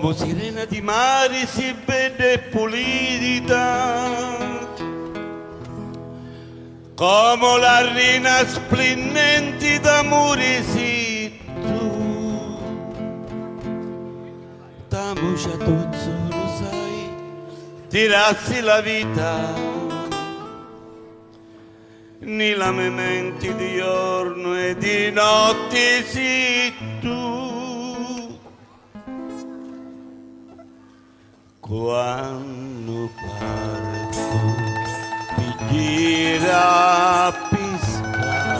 come sirena di mare si vede pulita, come la rina splendente d'amore si tu, t'amuccia tutto, lo sai, tirassi la vita, nella mementi di giorno e di notte si tu, quando parto gira pisca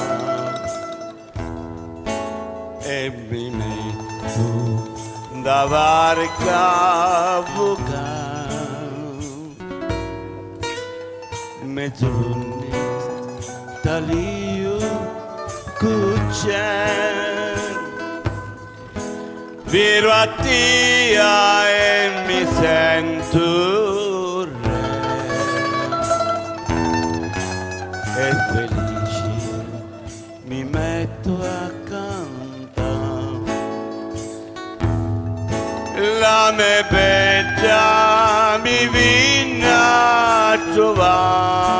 e mi metto da varca voga mezz'ora talio cuccia viro a tia e mi sento e felice mi metto a cantare la mia bella mi viene a trovare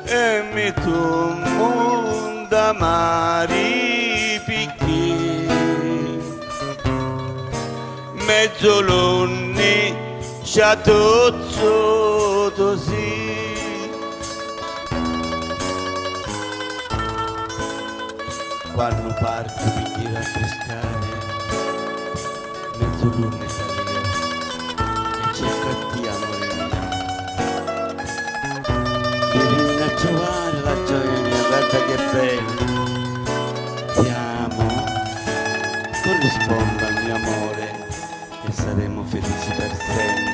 e mi tomo da mari picchi mezz'olonni sciatozzo così. Quando parto mi tiro a pescare, mezz'olunne salire e cerco a te, amore mio. Vieni a trovare la gioia mia, guarda che bella. Ti amo, corrisponda al mio amore e saremo felici per sempre.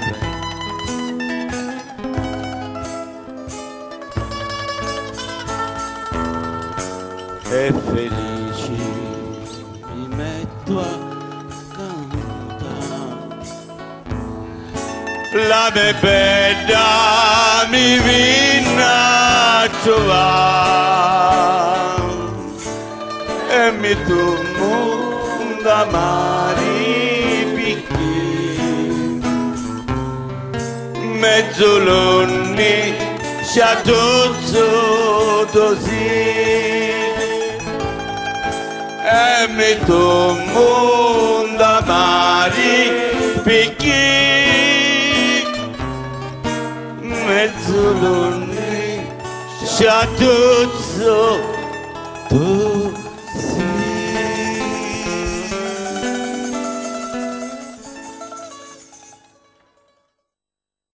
E felici mi metto a cantare la mia bella mi viene a trovare e mi tomo da mari picchi mezz'olonni sciatozzo così e mi tomo da mari picchi mezz'olonni sciatozzo